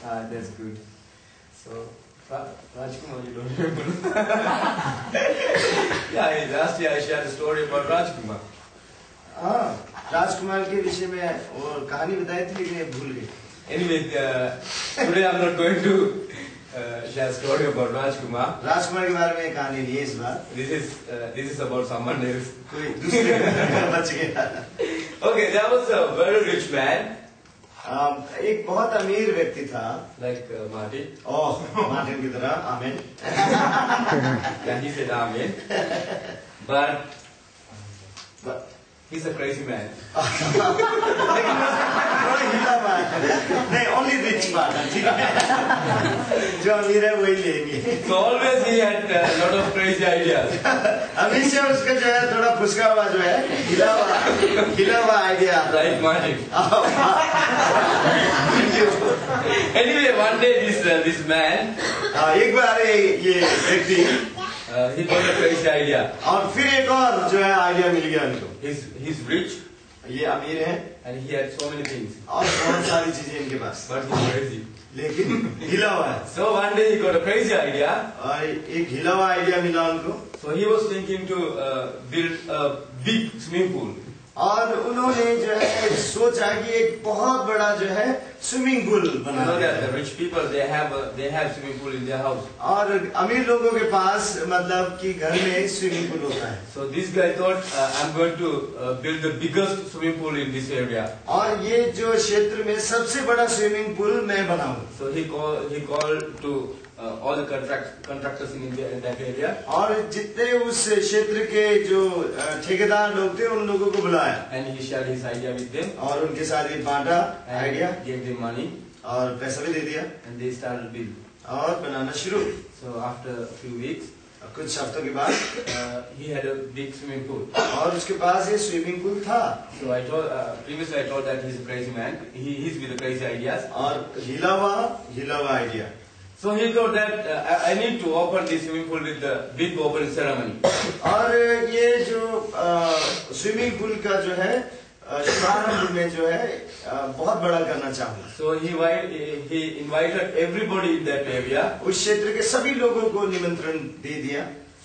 That's good. So, Rajkumar, you don't remember? Yeah, last year I shared a story about Rajkumar. राजकुमार के विषय में और कहानी बताई थी लेकिन भूल गए. Anyway, today I'm not going to share a story about Rajkumar. राजकुमार के बारे में कहानी नहीं है इस बार. This is about someone else. कोई दूसरे बच गया. Okay, there was a very rich man. एक बहुत अमीर व्यक्ति था. Like Martin. Oh, Martin की तरह. Amen. Yeah, he said Amen. But he's a crazy man. नहीं, only rich part. जो अमीर है वही लेंगे. So always he had a lot of crazy ideas. हमेशा उसका जो है थोड़ा फुसका हुआ जो है हिला हुआ idea. Like Martin. Anyway, one day this man. एक बार ये व्यक्ति he got a crazy idea. और फिर एक और जो है आइडिया मिल गया उनको. He's rich. ये अमीर है. And he had so many things. और बहुत सारी चीजें इनके पास. But he's crazy. लेकिन हिला हुआ है. So one day he got a crazy idea. और एक हिला हुआ आइडिया मिला उनको. So he was thinking to build a big swimming pool. और उन्होंने जो है सोचा कि एक बहुत बड़ा जो है swimming pool banana. You know that the rich people they have swimming pool in their house. और अमीर लोगों के पास मतलब कि घर में स्विमिंग पूल होता है. So this guy thought I'm going to build the biggest swimming pool in this area. और ये जो क्षेत्र में सबसे बड़ा स्विमिंग पूल मैं बनाऊं. So he called to all the contractors in that area. और जितने उस क्षेत्र के जो ठेकेदार लोग थे उन लोगों को बुलाया. And he shared his idea with them. और उनके साथ ये बांटा आइडिया. Gave them money. और पैसा भी दे दिया. And they started build. और बनाना शुरू. So after a few weeks. कुछ हफ्तों के बाद he had a big swimming pool. और उसके पास ये स्विमिंग पूल था. So I told previously I told that he's a crazy man. He's with the crazy ideas. और हिला हुआ idea. So he thought that I need to open this swimming pool with the big opening ceremony. और ये जो swimming pool का जो है शुभारंभ में जो है बहुत बड़ा करना चाहूँगा. So he invited everybody in that area. उस क्षेत्र के सभी लोगों को निमंत्रण दे दिया.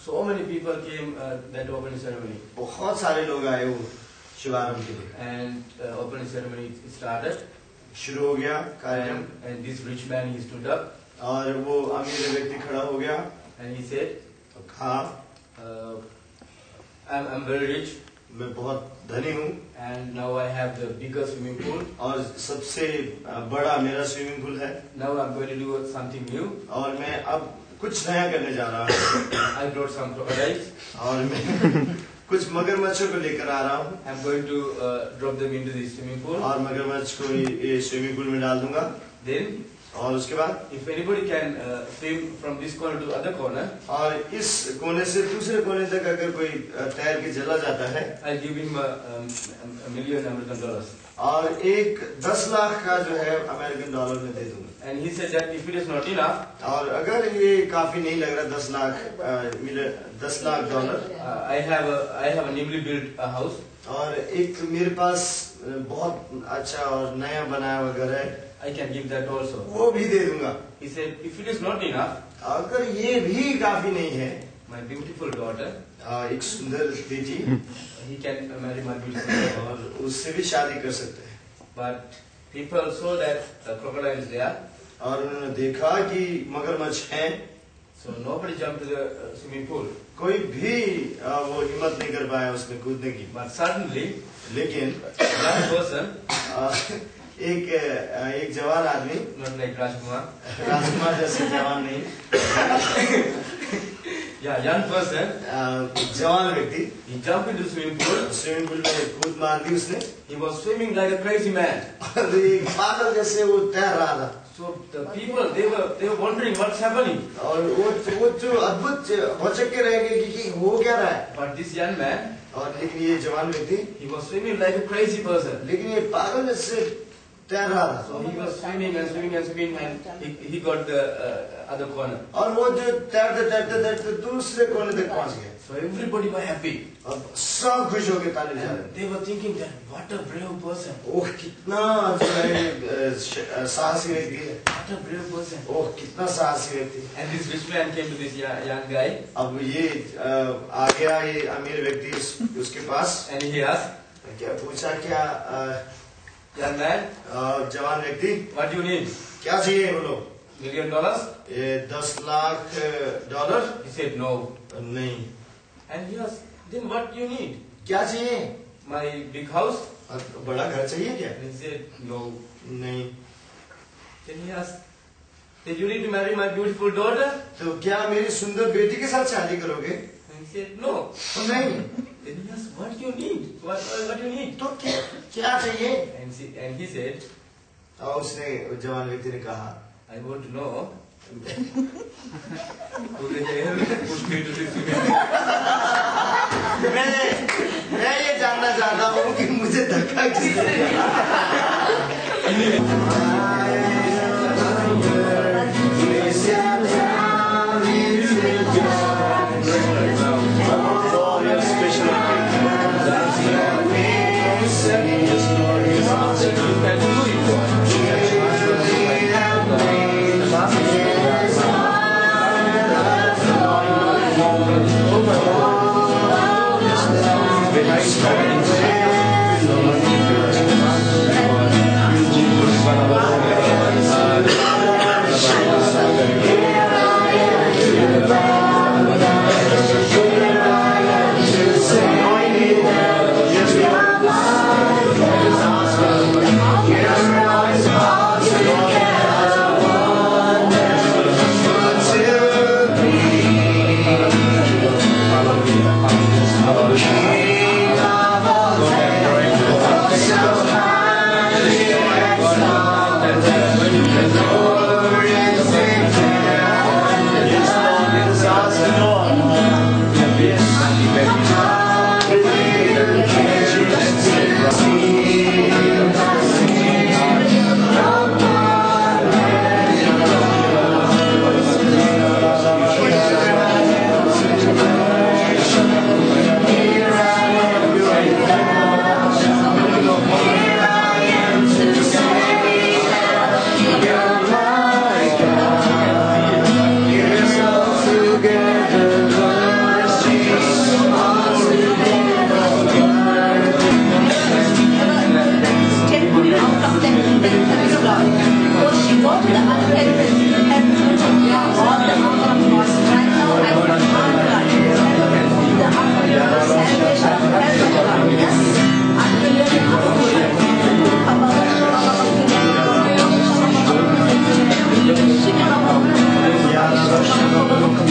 So many people came that opening ceremony. बहुत सारे लोग आए वो शुभारंभ के लिए. And opening ceremony started. शुरू हो गया कार्यक्रम. And this rich man he stood up. और वो अमीर व्यक्ति खड़ा हो गया. And he said, हाँ, I'm very rich. मैं बहुत धनी हूँ. And now I have the biggest swimming pool. और सबसे बड़ा मेरा स्विमिंग पूल है. Now I'm going to do something new. और मैं अब कुछ नया करने जा रहा हूँ. I brought some crocodiles. और मैं कुछ मगरमच्छों को लेकर आ रहा हूँ. I'm going to drop them into this swimming pool. और मगरमच्छ को ये स्विमिंग पूल में डाल दूंगा. Then और उसके बाद if anybody can swim from this corner to other corner. और इस कोने से दूसरे कोने तक अगर कोई तैर के चला जाता है. I'll give him $1 million American. और एक 10 लाख का जो है अमेरिकन डॉलर में दे दूंगा. And he said that if it is not enough. और अगर ये काफी नहीं लग रहा 10 lakh dollar. I have a newly built a house. और एक मेरे पास बहुत अच्छा और नया बनाया हुआ घर है. I can give that also. वो भी दे दूंगा. He said if it is not enough. अगर ये भी काफी नहीं है. My beautiful daughter. एक सुंदर बेटी. He can marry my beautiful daughter. और उससे भी शादी कर सकते हैं. But people saw that the crocodile is there. और उन्होंने देखा कि मगरमच्छ हैं. So nobody jumped to the swimming pool. कोई भी वो हिम्मत नहीं कर पाया उसमें कूदने की. But suddenly, लेकिन one person, एक जवान आदमी, not like Rajkumar, जैसे जवान नहीं, yeah, young person, जवान व्यक्ति, he jumped into the swimming pool. Swimming pool में कूद मार दी उसने. He was swimming like a crazy man. और एक पागल जैसे वो तैर रहा था. So the people they were wondering what's happening. और वो जो अद्भुत भौचक के रह गए कि हो क्या रहा है. But this young man, और लेकिन ये जवान व्यक्ति, he was swimming like a crazy person. लेकिन ये पागल जैसे तैर रहा था. So he was swimming and swimming and swimming and he got the other corner. और वो जो तैरते तैरते तैरते दूसरे कोने तक पहुंच गया. So everybody were happy. अब सब खुश होके ताली बजा रहे And they were thinking that what a brave person. ओह कितना जो है साहसी व्यक्ति है, What a brave person. ओह कितना साहसी व्यक्ति। And this rich man came to this young guy. अब ये आ गया ये अमीर व्यक्ति उसके पास, And he asked, क्या पूछा, क्या young man, जवान व्यक्ति, what do you need? क्या चाहिए बोलो? $1 million? ये $10 लाख। He said no. नहीं। And he asked, then what do you need? क्या चाहिए? My big house? बड़ा घर चाहिए क्या? And he said no. नहीं। Then he asked, did you need to marry my beautiful daughter? तो क्या मेरी सुंदर बेटी के साथ शादी करोगे? And he said no. नहीं। Then he asked, what do you need? What do you need? तो क्या चाहिए? And he said, और उसने जवान व्यक्ति ने कहा, I want to know who the hell pushed me to this event. मैं ये जानना चाहता हूँ कि मुझे धक्का किसने दिया? She